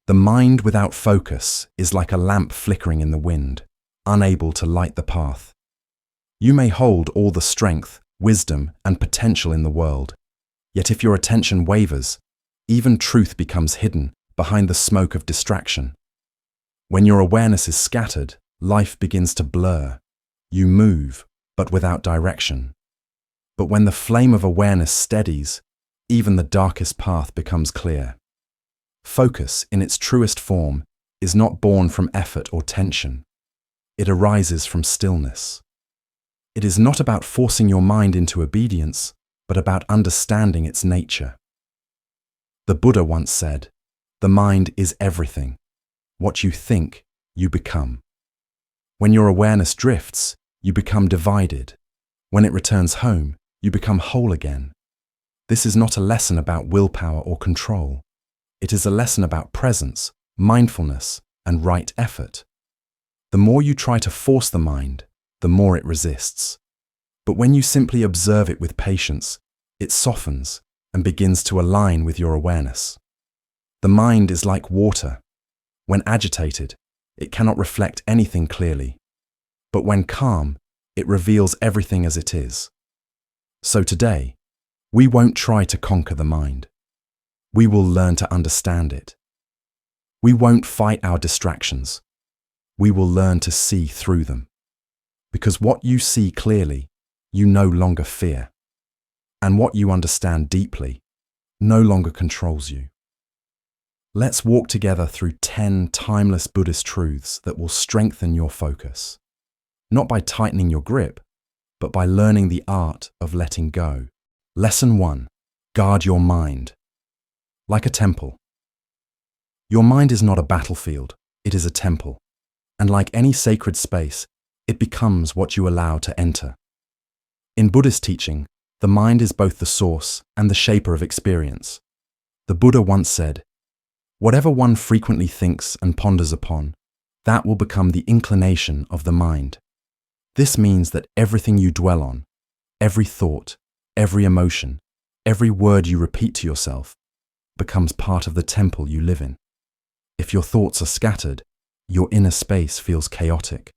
The mind without focus is like a lamp flickering in the wind, unable to light the path. You may hold all the strength, wisdom, and potential in the world, yet if your attention wavers, even truth becomes hidden behind the smoke of distraction. When your awareness is scattered, life begins to blur. You move, but without direction. But when the flame of awareness steadies, even the darkest path becomes clear. Focus, in its truest form, is not born from effort or tension. It arises from stillness. It is not about forcing your mind into obedience, but about understanding its nature. The Buddha once said, "The mind is everything. What you think, you become." When your awareness drifts, you become divided. When it returns home, you become whole again. This is not a lesson about willpower or control. It is a lesson about presence, mindfulness, and right effort. The more you try to force the mind, the more it resists. But when you simply observe it with patience, it softens and begins to align with your awareness. The mind is like water. When agitated, it cannot reflect anything clearly. But when calm, it reveals everything as it is. So today, we won't try to conquer the mind. We will learn to understand it. We won't fight our distractions. We will learn to see through them. Because what you see clearly, you no longer fear. And what you understand deeply no longer controls you. Let's walk together through 10 timeless Buddhist truths that will strengthen your focus. Not by tightening your grip, but by learning the art of letting go. Lesson 1. Guard your mind. Like a temple. Your mind is not a battlefield, it is a temple. And like any sacred space, it becomes what you allow to enter. In Buddhist teaching, the mind is both the source and the shaper of experience. The Buddha once said, "Whatever one frequently thinks and ponders upon, that will become the inclination of the mind." This means that everything you dwell on, every thought, every emotion, every word you repeat to yourself, becomes part of the temple you live in. If your thoughts are scattered, your inner space feels chaotic.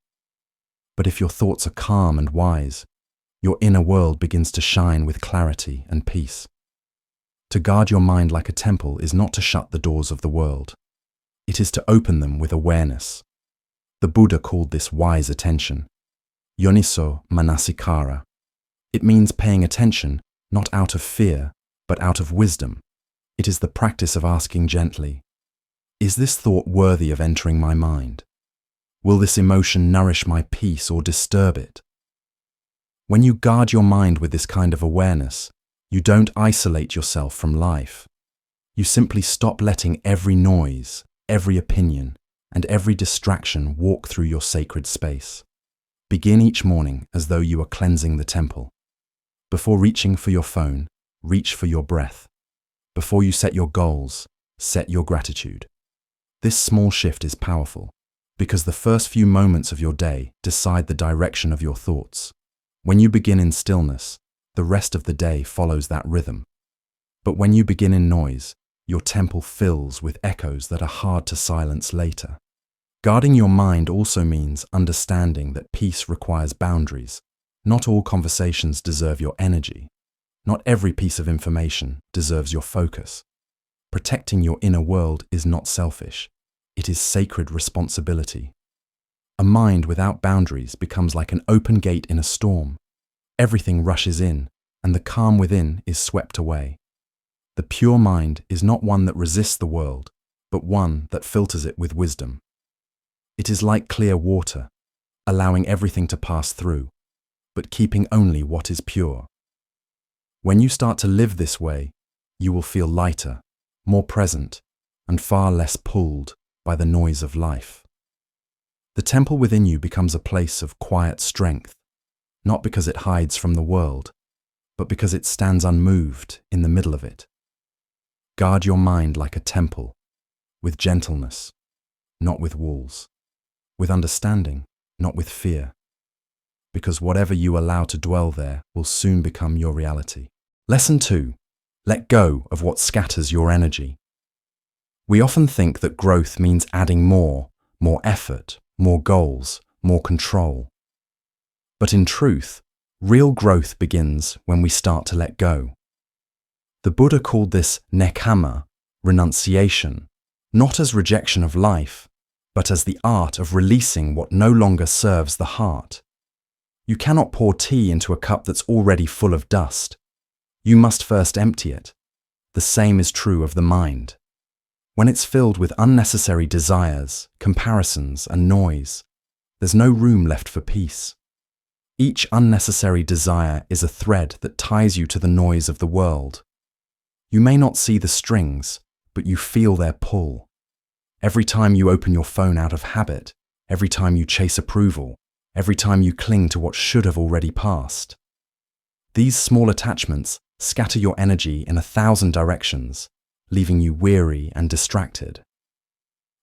But if your thoughts are calm and wise, your inner world begins to shine with clarity and peace. To guard your mind like a temple is not to shut the doors of the world. It is to open them with awareness. The Buddha called this wise attention. Yoniso manasikara. It means paying attention not out of fear, but out of wisdom. It is the practice of asking gently, "Is this thought worthy of entering my mind? Will this emotion nourish my peace or disturb it?" When you guard your mind with this kind of awareness, you don't isolate yourself from life. You simply stop letting every noise, every opinion, and every distraction walk through your sacred space. Begin each morning as though you are cleansing the temple. Before reaching for your phone, reach for your breath. Before you set your goals, set your gratitude. This small shift is powerful because the first few moments of your day decide the direction of your thoughts. When you begin in stillness, the rest of the day follows that rhythm. But when you begin in noise, your temple fills with echoes that are hard to silence later. Guarding your mind also means understanding that peace requires boundaries. Not all conversations deserve your energy. Not every piece of information deserves your focus. Protecting your inner world is not selfish. It is sacred responsibility. A mind without boundaries becomes like an open gate in a storm. Everything rushes in, and the calm within is swept away. The pure mind is not one that resists the world, but one that filters it with wisdom. It is like clear water, allowing everything to pass through, but keeping only what is pure. When you start to live this way, you will feel lighter, more present, and far less pulled by the noise of life. The temple within you becomes a place of quiet strength, not because it hides from the world, but because it stands unmoved in the middle of it. Guard your mind like a temple, with gentleness, not with walls, with understanding, not with fear, because whatever you allow to dwell there will soon become your reality. Lesson 2. Let go of what scatters your energy. We often think that growth means adding more effort, more goals, more control. But in truth, real growth begins when we start to let go. The Buddha called this nekkhamma, renunciation, not as rejection of life, but as the art of releasing what no longer serves the heart. You cannot pour tea into a cup that's already full of dust. You must first empty it. The same is true of the mind. When it's filled with unnecessary desires, comparisons, and noise, there's no room left for peace. Each unnecessary desire is a thread that ties you to the noise of the world. You may not see the strings, but you feel their pull. Every time you open your phone out of habit, every time you chase approval, every time you cling to what should have already passed. These small attachments scatter your energy in 1,000 directions, leaving you weary and distracted.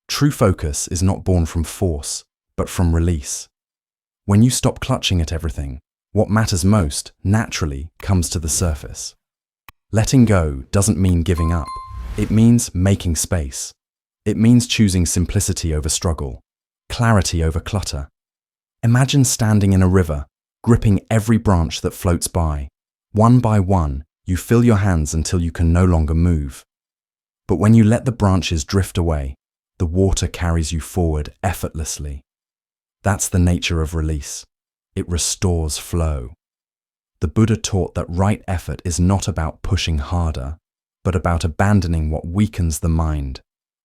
True focus is not born from force, but from release. When you stop clutching at everything, what matters most naturally comes to the surface. Letting go doesn't mean giving up. It means making space. It means choosing simplicity over struggle, clarity over clutter. Imagine standing in a river, gripping every branch that floats by. One by one, you fill your hands until you can no longer move. But when you let the branches drift away, the water carries you forward effortlessly. That's the nature of release. It restores flow. The Buddha taught that right effort is not about pushing harder, but about abandoning what weakens the mind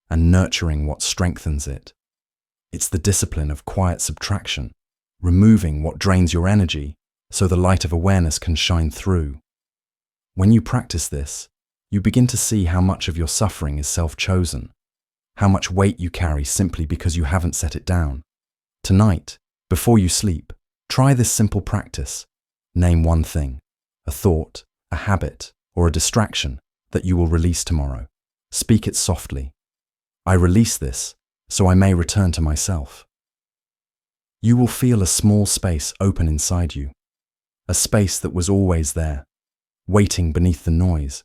and nurturing what strengthens it. It's the discipline of quiet subtraction, removing what drains your energy so the light of awareness can shine through. When you practice this, you begin to see how much of your suffering is self-chosen, how much weight you carry simply because you haven't set it down. Tonight, before you sleep, try this simple practice. Name one thing, a thought, a habit, or a distraction that you will release tomorrow. Speak it softly. I release this so I may return to myself. You will feel a small space open inside you, a space that was always there, waiting beneath the noise.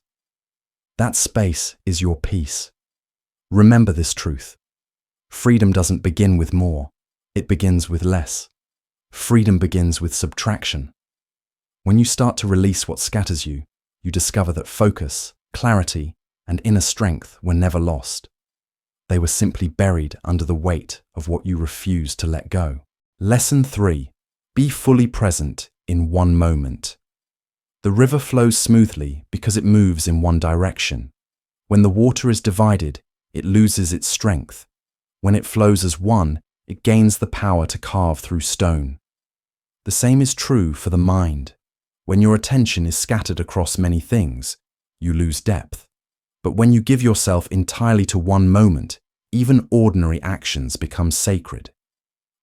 That space is your peace. Remember this truth. Freedom doesn't begin with more, it begins with less. Freedom begins with subtraction. When you start to release what scatters you, you discover that focus, clarity, and inner strength were never lost. They were simply buried under the weight of what you refused to let go. Lesson 3. Be fully present in one moment. The river flows smoothly because it moves in one direction. When the water is divided, it loses its strength. When it flows as one, it gains the power to carve through stone. The same is true for the mind. When your attention is scattered across many things, you lose depth. But when you give yourself entirely to one moment, even ordinary actions become sacred.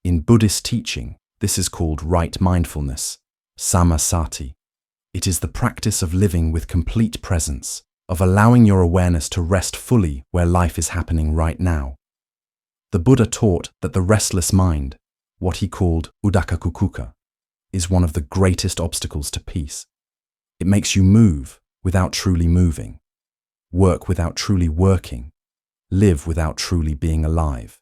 In Buddhist teaching, this is called right mindfulness, samasati. It is the practice of living with complete presence, of allowing your awareness to rest fully where life is happening right now. The Buddha taught that the restless mind, what he called udakakukuka, is one of the greatest obstacles to peace. It makes you move without truly moving, work without truly working, live without truly being alive.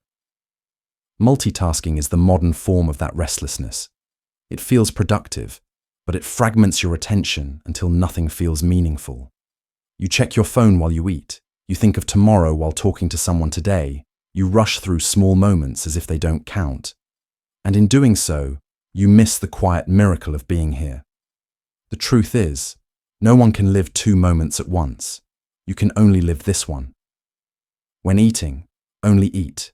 Multitasking is the modern form of that restlessness. It feels productive, but it fragments your attention until nothing feels meaningful. You check your phone while you eat. You think of tomorrow while talking to someone today. You rush through small moments as if they don't count. And in doing so, you miss the quiet miracle of being here. The truth is, no one can live 2 moments at once. You can only live this one. When eating, only eat.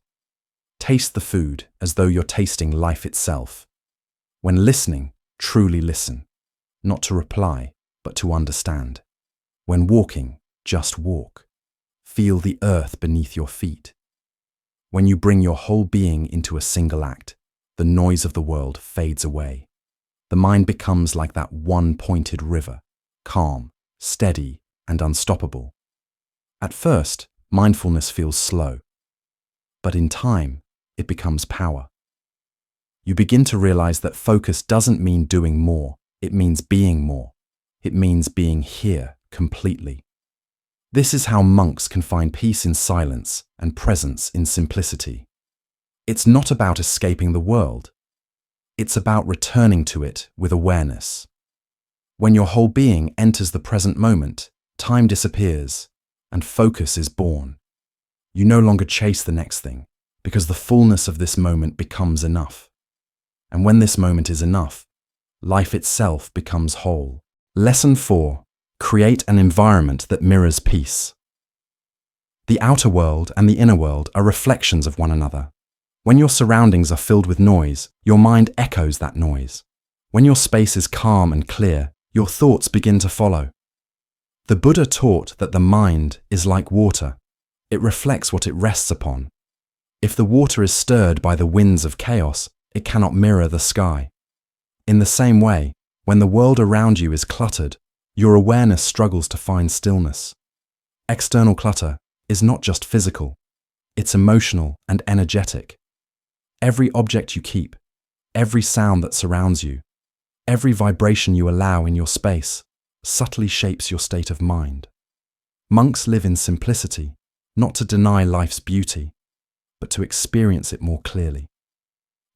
Taste the food as though you're tasting life itself. When listening, truly listen, not to reply, but to understand. When walking, just walk. Feel the earth beneath your feet. When you bring your whole being into a single act, the noise of the world fades away. The mind becomes like that one-pointed river, calm, steady, and unstoppable. At first, mindfulness feels slow, but in time, it becomes power. You begin to realize that focus doesn't mean doing more, it means being more. It means being here completely. This is how monks can find peace in silence and presence in simplicity. It's not about escaping the world. It's about returning to it with awareness. When your whole being enters the present moment, time disappears and focus is born. You no longer chase the next thing because the fullness of this moment becomes enough. And when this moment is enough, life itself becomes whole. Lesson 4. Create an environment that mirrors peace. The outer world and the inner world are reflections of one another. When your surroundings are filled with noise, your mind echoes that noise. When your space is calm and clear, your thoughts begin to follow. The Buddha taught that the mind is like water. It reflects what it rests upon. If the water is stirred by the winds of chaos, it cannot mirror the sky. In the same way, when the world around you is cluttered, your awareness struggles to find stillness. External clutter is not just physical, it's emotional and energetic. Every object you keep, every sound that surrounds you, every vibration you allow in your space subtly shapes your state of mind. Monks live in simplicity, not to deny life's beauty, but to experience it more clearly.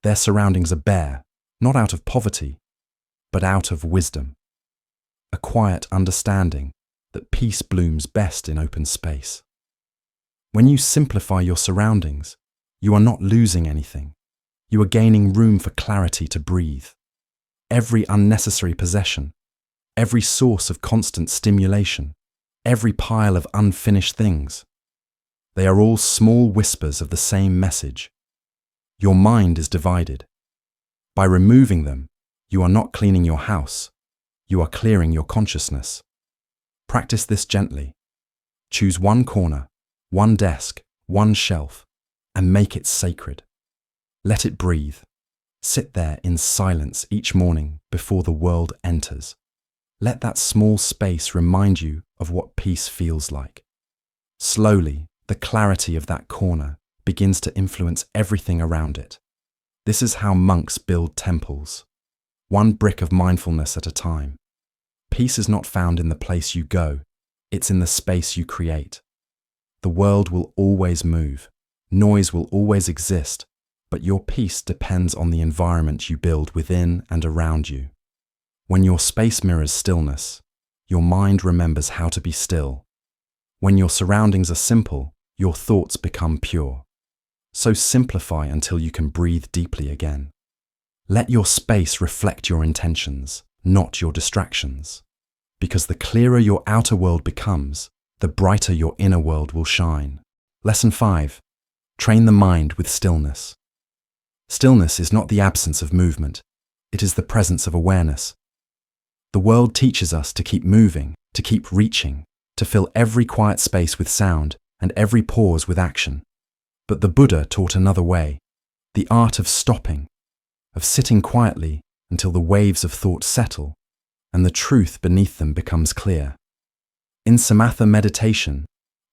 Their surroundings are bare, not out of poverty, but out of wisdom. A quiet understanding that peace blooms best in open space. When you simplify your surroundings, you are not losing anything. You are gaining room for clarity to breathe. Every unnecessary possession, every source of constant stimulation, every pile of unfinished things, they are all small whispers of the same message. Your mind is divided. By removing them, you are not cleaning your house, you are clearing your consciousness. Practice this gently. Choose one corner, one desk, one shelf, and make it sacred. Let it breathe. Sit there in silence each morning before the world enters. Let that small space remind you of what peace feels like. Slowly, the clarity of that corner begins to influence everything around it. This is how monks build temples, one brick of mindfulness at a time. Peace is not found in the place you go, it's in the space you create. The world will always move, noise will always exist, but your peace depends on the environment you build within and around you. When your space mirrors stillness, your mind remembers how to be still. When your surroundings are simple, your thoughts become pure. So simplify until you can breathe deeply again. Let your space reflect your intentions, not your distractions. Because the clearer your outer world becomes, the brighter your inner world will shine. Lesson 5. Train the mind with stillness. Stillness is not the absence of movement, it is the presence of awareness. The world teaches us to keep moving, to keep reaching, to fill every quiet space with sound and every pause with action. But the Buddha taught another way, the art of stopping, of sitting quietly until the waves of thought settle and the truth beneath them becomes clear. In samatha meditation,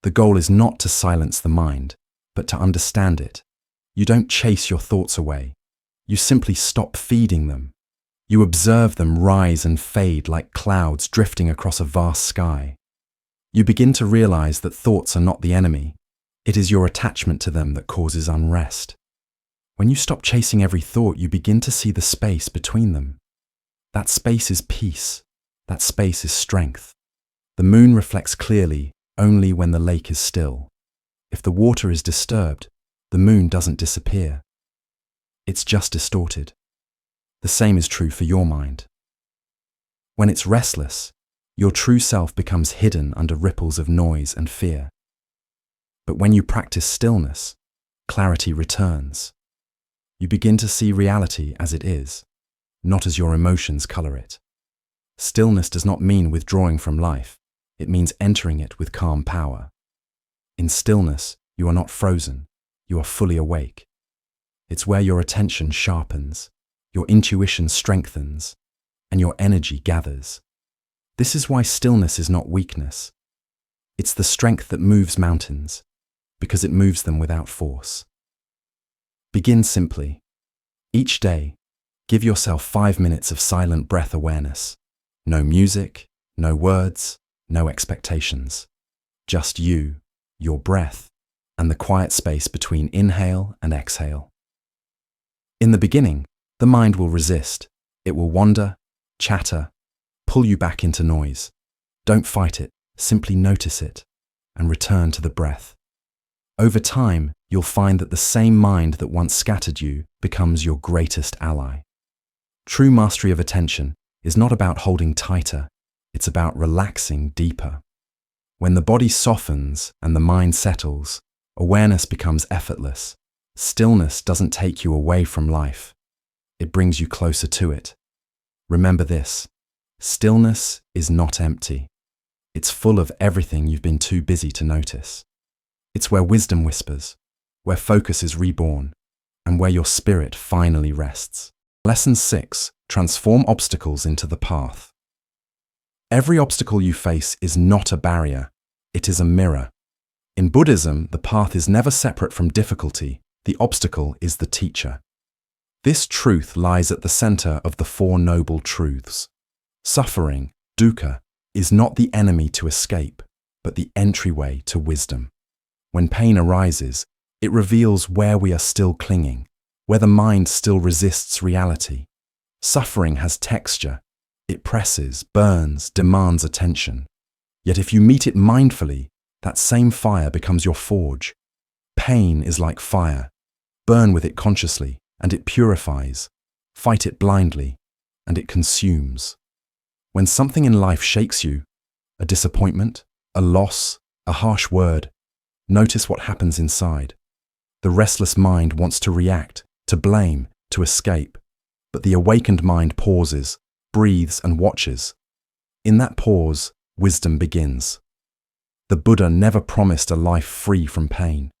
the goal is not to silence the mind, but to understand it. You don't chase your thoughts away. You simply stop feeding them. You observe them rise and fade like clouds drifting across a vast sky. You begin to realize that thoughts are not the enemy. It is your attachment to them that causes unrest. When you stop chasing every thought, you begin to see the space between them. That space is peace. That space is strength. The moon reflects clearly only when the lake is still. If the water is disturbed, the moon doesn't disappear. It's just distorted. The same is true for your mind. When it's restless, your true self becomes hidden under ripples of noise and fear. But when you practice stillness, clarity returns. You begin to see reality as it is, not as your emotions color it. Stillness does not mean withdrawing from life. It means entering it with calm power. In stillness, you are not frozen. You are fully awake. It's where your attention sharpens, your intuition strengthens, and your energy gathers. This is why stillness is not weakness. It's the strength that moves mountains, because it moves them without force. Begin simply. Each day, give yourself 5 minutes of silent breath awareness. No music, no words, no expectations. Just you, your breath, and the quiet space between inhale and exhale. In the beginning, the mind will resist. It will wander, chatter, pull you back into noise. Don't fight it, simply notice it, and return to the breath. Over time, you'll find that the same mind that once scattered you becomes your greatest ally. True mastery of attention is not about holding tighter, it's about relaxing deeper. When the body softens and the mind settles, awareness becomes effortless. Stillness doesn't take you away from life. It brings you closer to it. Remember this: stillness is not empty. It's full of everything you've been too busy to notice. It's where wisdom whispers, where focus is reborn, and where your spirit finally rests. Lesson 6. Transform obstacles into the path. Every obstacle you face is not a barrier, it is a mirror. In Buddhism, the path is never separate from difficulty, the obstacle is the teacher. This truth lies at the center of the Four Noble Truths. Suffering, dukkha, is not the enemy to escape, but the entryway to wisdom. When pain arises, it reveals where we are still clinging, where the mind still resists reality. Suffering has texture. It presses, burns, demands attention. Yet if you meet it mindfully, that same fire becomes your forge. Pain is like fire. Burn with it consciously, and it purifies. Fight it blindly, and it consumes. When something in life shakes you, a disappointment, a loss, a harsh word, notice what happens inside. The restless mind wants to react, to blame, to escape. But the awakened mind pauses, breathes, and watches. In that pause, wisdom begins. The Buddha never promised a life free from pain.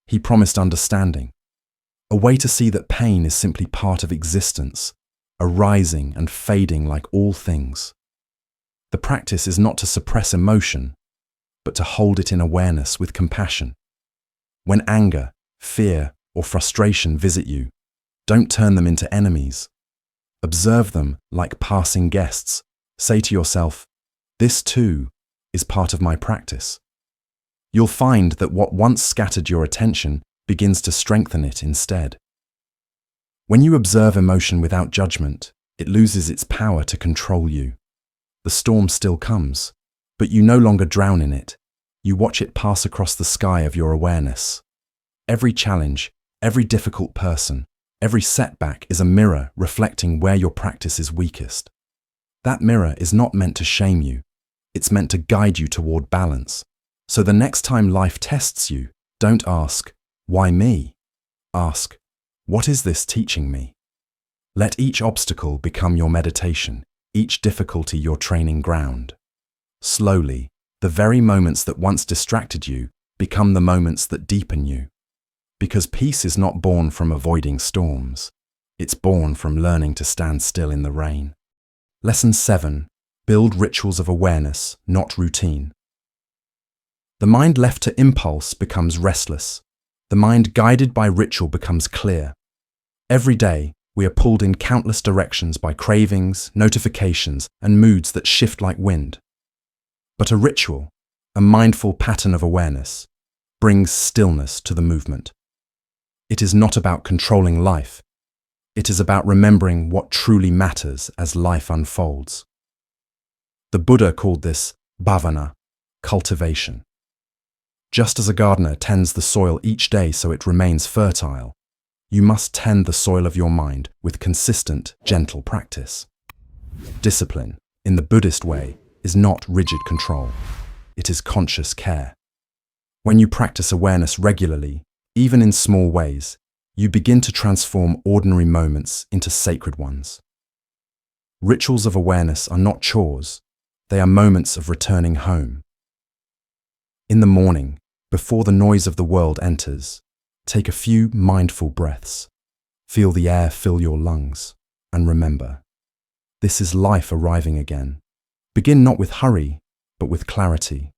He promised understanding, a way to see that pain is simply part of existence, arising and fading like all things. The practice is not to suppress emotion, but to hold it in awareness with compassion. When anger, fear, or frustration visit you, don't turn them into enemies. Observe them like passing guests. Say to yourself, this too is part of my practice. You'll find that what once scattered your attention begins to strengthen it instead. When you observe emotion without judgment, it loses its power to control you. The storm still comes, but you no longer drown in it. You watch it pass across the sky of your awareness. Every challenge, every difficult person, every setback is a mirror reflecting where your practice is weakest. That mirror is not meant to shame you. It's meant to guide you toward balance. So the next time life tests you, don't ask, why me? Ask, what is this teaching me? Let each obstacle become your meditation, each difficulty your training ground. Slowly, the very moments that once distracted you become the moments that deepen you. Because peace is not born from avoiding storms. It's born from learning to stand still in the rain. Lesson 7. Build rituals of awareness, not routine. The mind left to impulse becomes restless. The mind guided by ritual becomes clear. Every day, we are pulled in countless directions by cravings, notifications, and moods that shift like wind. But a ritual, a mindful pattern of awareness, brings stillness to the movement. It is not about controlling life. It is about remembering what truly matters as life unfolds. The Buddha called this bhavana, cultivation. Just as a gardener tends the soil each day so it remains fertile, you must tend the soil of your mind with consistent, gentle practice. Discipline, in the Buddhist way, is not rigid control. It is conscious care. When you practice awareness regularly, even in small ways, you begin to transform ordinary moments into sacred ones. Rituals of awareness are not chores, they are moments of returning home. In the morning, before the noise of the world enters, take a few mindful breaths. Feel the air fill your lungs, and remember, this is life arriving again. Begin not with hurry, but with clarity.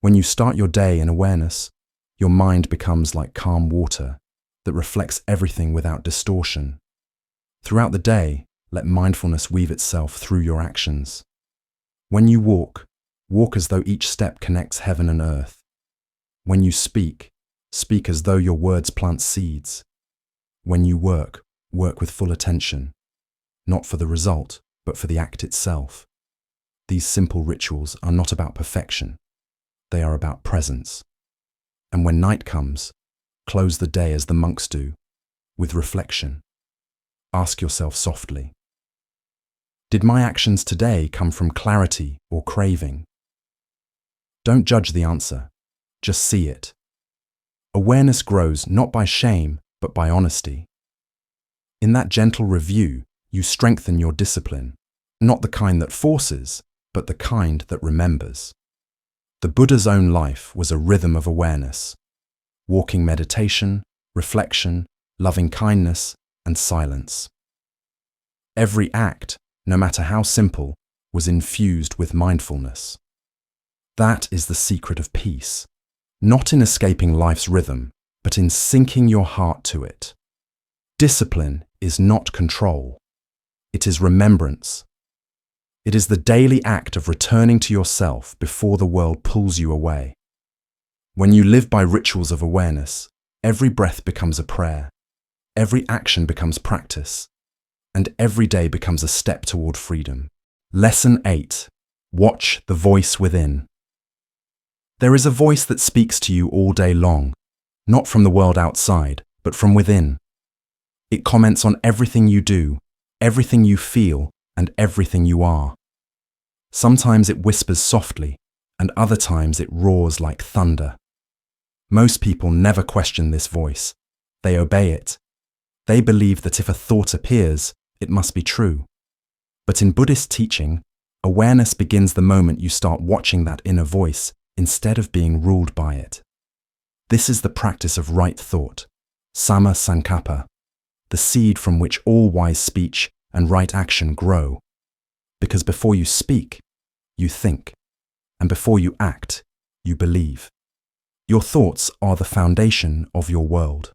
When you start your day in awareness, your mind becomes like calm water that reflects everything without distortion. Throughout the day, let mindfulness weave itself through your actions. When you walk, walk as though each step connects heaven and earth. When you speak, speak as though your words plant seeds. When you work, work with full attention, not for the result, but for the act itself. These simple rituals are not about perfection. They are about presence. And when night comes, close the day as the monks do, with reflection. Ask yourself softly, did my actions today come from clarity or craving? Don't judge the answer, just see it. Awareness grows not by shame, but by honesty. In that gentle review, you strengthen your discipline, not the kind that forces, but the kind that remembers. The Buddha's own life was a rhythm of awareness, walking meditation, reflection, loving kindness, and silence. Every act, no matter how simple, was infused with mindfulness. That is the secret of peace, not in escaping life's rhythm, but in sinking your heart to it. Discipline is not control. It is remembrance. It is the daily act of returning to yourself before the world pulls you away. When you live by rituals of awareness, every breath becomes a prayer, every action becomes practice, and every day becomes a step toward freedom. Lesson 8. Watch the voice within. There is a voice that speaks to you all day long, not from the world outside, but from within. It comments on everything you do, everything you feel, and everything you are. Sometimes it whispers softly, and other times it roars like thunder. Most people never question this voice. They obey it. They believe that if a thought appears, it must be true. But in Buddhist teaching, awareness begins the moment you start watching that inner voice instead of being ruled by it. This is the practice of right thought, samma sankappa, the seed from which all wise speech and right action grow. Because before you speak, you think, and before you act, you believe. Your thoughts are the foundation of your world.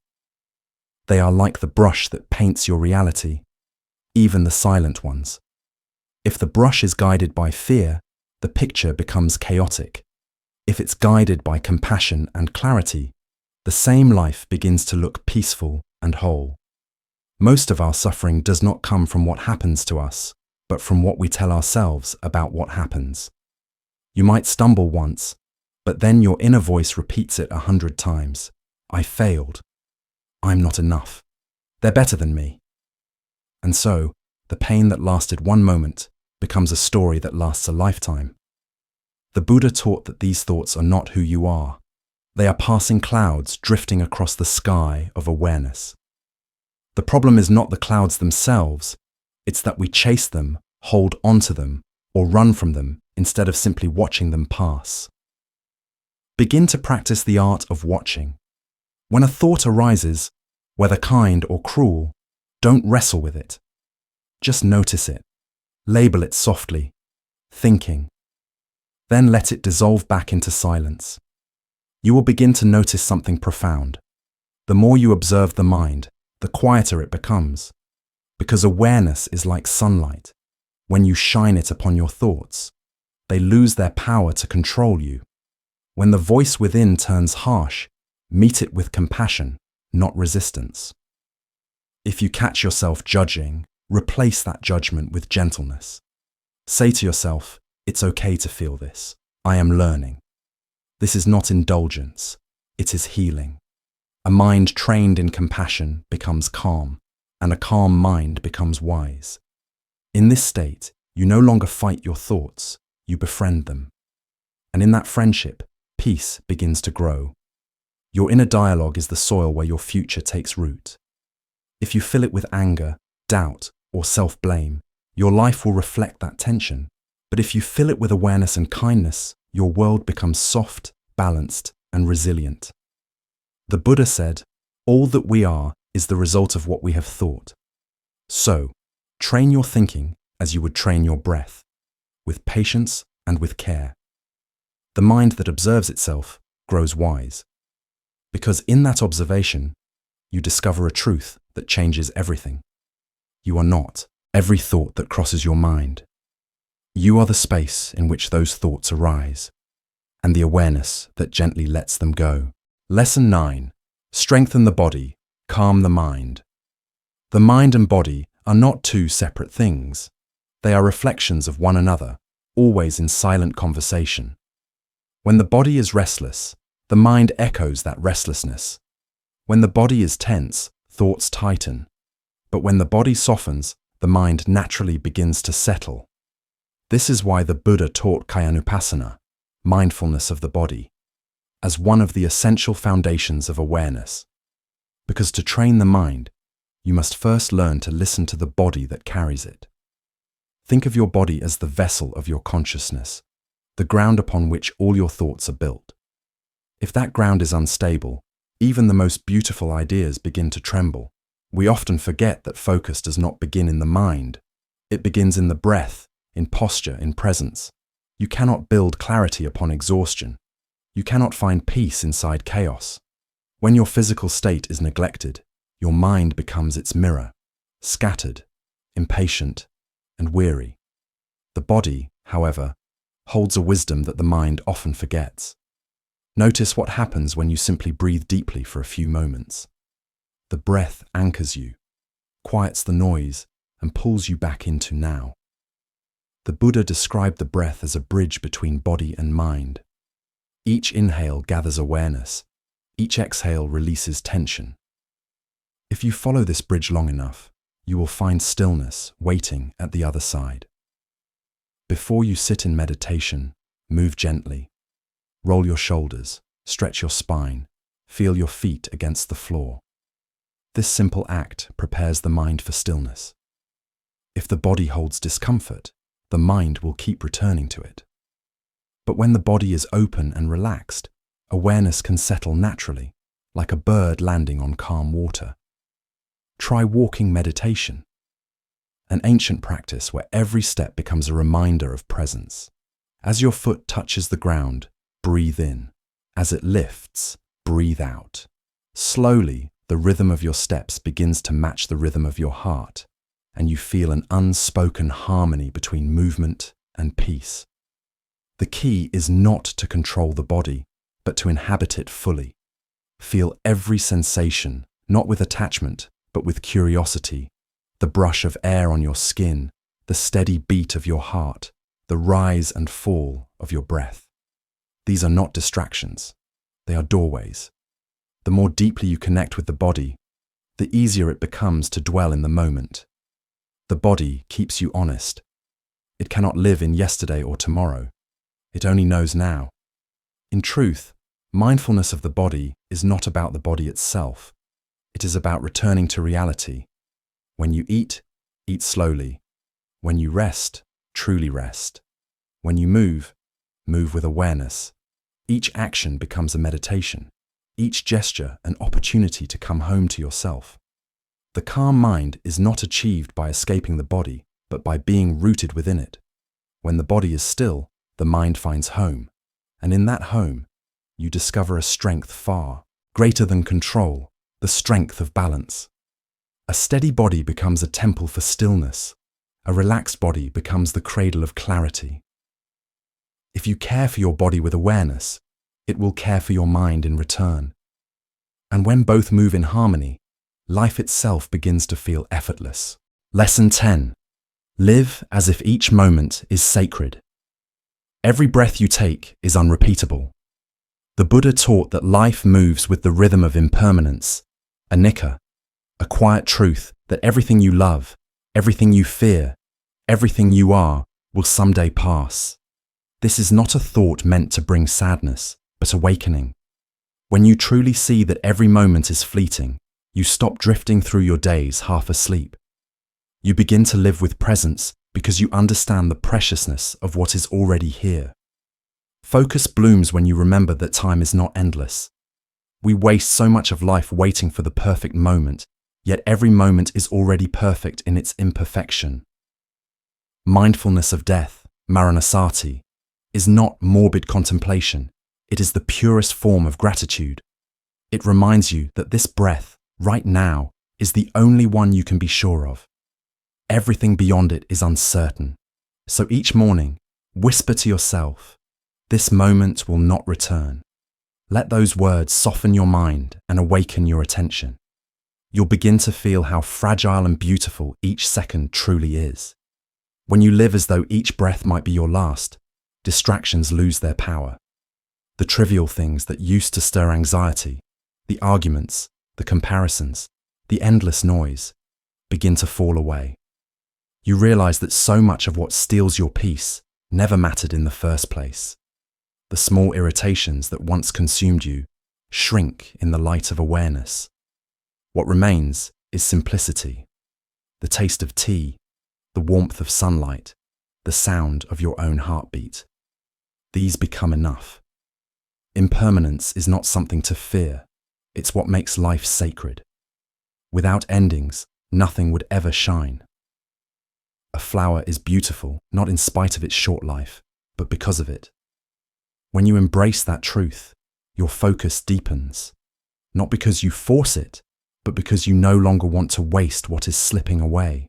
They are like the brush that paints your reality, even the silent ones. If the brush is guided by fear, the picture becomes chaotic. If it's guided by compassion and clarity, the same life begins to look peaceful and whole. Most of our suffering does not come from what happens to us, but from what we tell ourselves about what happens. You might stumble once, but then your inner voice repeats it 100 times. I failed. I'm not enough. They're better than me. And so, the pain that lasted one moment becomes a story that lasts a lifetime. The Buddha taught that these thoughts are not who you are. They are passing clouds drifting across the sky of awareness. The problem is not the clouds themselves, it's that we chase them, hold onto them, or run from them instead of simply watching them pass. Begin to practice the art of watching. When a thought arises, whether kind or cruel, don't wrestle with it. Just notice it. Label it softly, thinking. Then let it dissolve back into silence. You will begin to notice something profound. The more you observe the mind, the quieter it becomes. Because awareness is like sunlight. When you shine it upon your thoughts, they lose their power to control you. When the voice within turns harsh, meet it with compassion, not resistance. If you catch yourself judging, replace that judgment with gentleness. Say to yourself, it's okay to feel this. I am learning. This is not indulgence. It is healing. A mind trained in compassion becomes calm, and a calm mind becomes wise. In this state, you no longer fight your thoughts, you befriend them. And in that friendship, peace begins to grow. Your inner dialogue is the soil where your future takes root. If you fill it with anger, doubt, or self-blame, your life will reflect that tension. But if you fill it with awareness and kindness, your world becomes soft, balanced, and resilient. The Buddha said, all that we are is the result of what we have thought. So, train your thinking as you would train your breath, with patience and with care. The mind that observes itself grows wise. Because in that observation, you discover a truth that changes everything. You are not every thought that crosses your mind. You are the space in which those thoughts arise. and the awareness that gently lets them go. Lesson 9. Strengthen the body, calm the mind. The mind and body are not two separate things. They are reflections of one another, always in silent conversation. When the body is restless, the mind echoes that restlessness. When the body is tense, thoughts tighten. But when the body softens, the mind naturally begins to settle. This is why the Buddha taught Kayanupassana, mindfulness of the body, as one of the essential foundations of awareness. Because to train the mind, you must first learn to listen to the body that carries it. Think of your body as the vessel of your consciousness, the ground upon which all your thoughts are built. If that ground is unstable, even the most beautiful ideas begin to tremble. We often forget that focus does not begin in the mind. It begins in the breath, in posture, in presence. You cannot build clarity upon exhaustion. You cannot find peace inside chaos. When your physical state is neglected, your mind becomes its mirror, scattered, impatient, and weary. The body, however, holds a wisdom that the mind often forgets. Notice what happens when you simply breathe deeply for a few moments. The breath anchors you, quiets the noise, and pulls you back into now. The Buddha described the breath as a bridge between body and mind. Each inhale gathers awareness. Each exhale releases tension. If you follow this bridge long enough, you will find stillness waiting at the other side. Before you sit in meditation, move gently. Roll your shoulders, stretch your spine, feel your feet against the floor. This simple act prepares the mind for stillness. If the body holds discomfort, the mind will keep returning to it. But when the body is open and relaxed, awareness can settle naturally, like a bird landing on calm water. Try walking meditation, an ancient practice where every step becomes a reminder of presence. As your foot touches the ground, breathe in. As it lifts, breathe out. Slowly, the rhythm of your steps begins to match the rhythm of your heart, and you feel an unspoken harmony between movement and peace. The key is not to control the body, but to inhabit it fully. Feel every sensation, not with attachment, but with curiosity. The brush of air on your skin, the steady beat of your heart, the rise and fall of your breath. These are not distractions. They are doorways. The more deeply you connect with the body, the easier it becomes to dwell in the moment. The body keeps you honest. It cannot live in yesterday or tomorrow. It only knows now. In truth, mindfulness of the body is not about the body itself. It is about returning to reality. When you eat, eat slowly. When you rest, truly rest. When you move, move with awareness. Each action becomes a meditation. Each gesture an opportunity to come home to yourself. The calm mind is not achieved by escaping the body, but by being rooted within it. When the body is still, the mind finds home. And in that home, you discover a strength far greater than control, the strength of balance. A steady body becomes a temple for stillness. A relaxed body becomes the cradle of clarity. If you care for your body with awareness, it will care for your mind in return. And when both move in harmony, life itself begins to feel effortless. Lesson 10. Live as if each moment is sacred. Every breath you take is unrepeatable. The Buddha taught that life moves with the rhythm of impermanence, anicca, a quiet truth that everything you love, everything you fear, everything you are will someday pass. This is not a thought meant to bring sadness, but awakening. When you truly see that every moment is fleeting, you stop drifting through your days half asleep. You begin to live with presence because you understand the preciousness of what is already here. Focus blooms when you remember that time is not endless. We waste so much of life waiting for the perfect moment, yet every moment is already perfect in its imperfection. Mindfulness of death, Maranasati, is not morbid contemplation. It is the purest form of gratitude. It reminds you that this breath, right now, is the only one you can be sure of. Everything beyond it is uncertain. So each morning, whisper to yourself, This moment will not return. Let those words soften your mind and awaken your attention. You'll begin to feel how fragile and beautiful each second truly is. When you live as though each breath might be your last, distractions lose their power. The trivial things that used to stir anxiety, the arguments, the comparisons, the endless noise, begin to fall away. You realize that so much of what steals your peace never mattered in the first place. The small irritations that once consumed you shrink in the light of awareness. What remains is simplicity, the taste of tea, the warmth of sunlight, the sound of your own heartbeat. These become enough. Impermanence is not something to fear, it's what makes life sacred. Without endings, nothing would ever shine. A flower is beautiful, not in spite of its short life, but because of it. When you embrace that truth, your focus deepens, not because you force it, but because you no longer want to waste what is slipping away.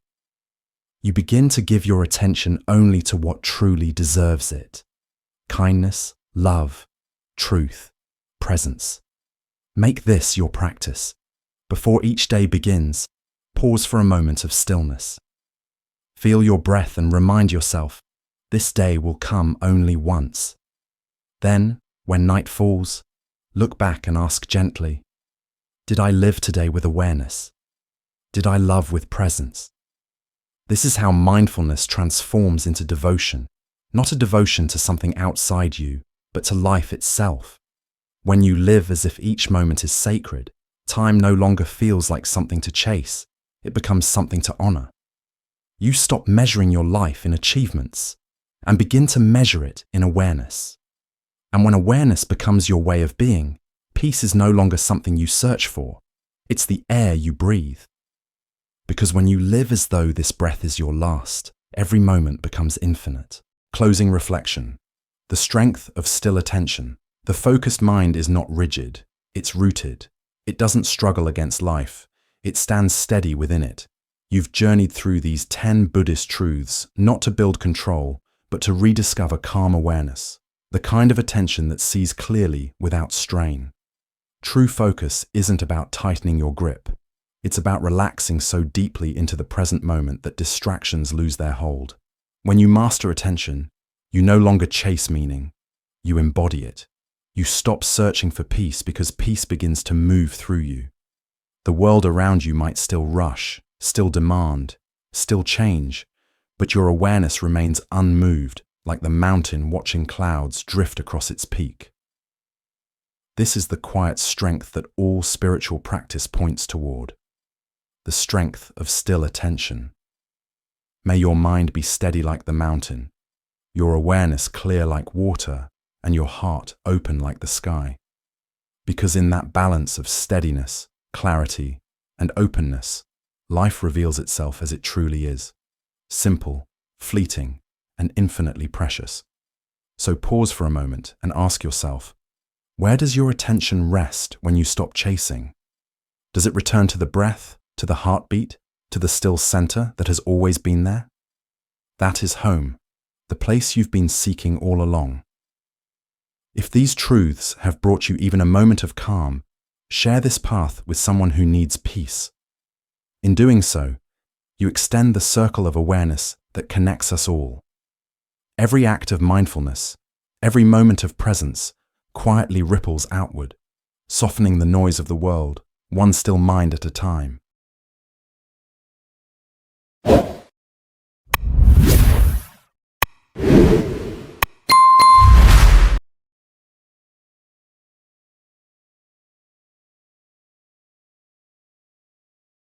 You begin to give your attention only to what truly deserves it. Kindness, love, truth, presence. Make this your practice. Before each day begins, pause for a moment of stillness. Feel your breath and remind yourself, this day will come only once. Then, when night falls, look back and ask gently, did I live today with awareness? Did I love with presence? This is how mindfulness transforms into devotion, not a devotion to something outside you, but to life itself. When you live as if each moment is sacred, time no longer feels like something to chase, it becomes something to honor. You stop measuring your life in achievements and begin to measure it in awareness. And when awareness becomes your way of being, peace is no longer something you search for, it's the air you breathe. Because when you live as though this breath is your last, every moment becomes infinite. Closing reflection. The strength of still attention. The focused mind is not rigid, it's rooted. It doesn't struggle against life, it stands steady within it. You've journeyed through these 10 Buddhist truths, not to build control, but to rediscover calm awareness, the kind of attention that sees clearly without strain. True focus isn't about tightening your grip. It's about relaxing so deeply into the present moment that distractions lose their hold. When you master attention, you no longer chase meaning, you embody it. You stop searching for peace because peace begins to move through you. The world around you might still rush, still demand, still change, but your awareness remains unmoved, like the mountain watching clouds drift across its peak. This is the quiet strength that all spiritual practice points toward, the strength of still attention. May your mind be steady like the mountain, your awareness clear like water, and your heart open like the sky. Because in that balance of steadiness, clarity, and openness, life reveals itself as it truly is, simple, fleeting, and infinitely precious. So pause for a moment and ask yourself, where does your attention rest when you stop chasing? Does it return to the breath, to the heartbeat, to the still center that has always been there? That is home, the place you've been seeking all along. If these truths have brought you even a moment of calm, share this path with someone who needs peace. In doing so, you extend the circle of awareness that connects us all. Every act of mindfulness, every moment of presence, quietly ripples outward, softening the noise of the world, one still mind at a time.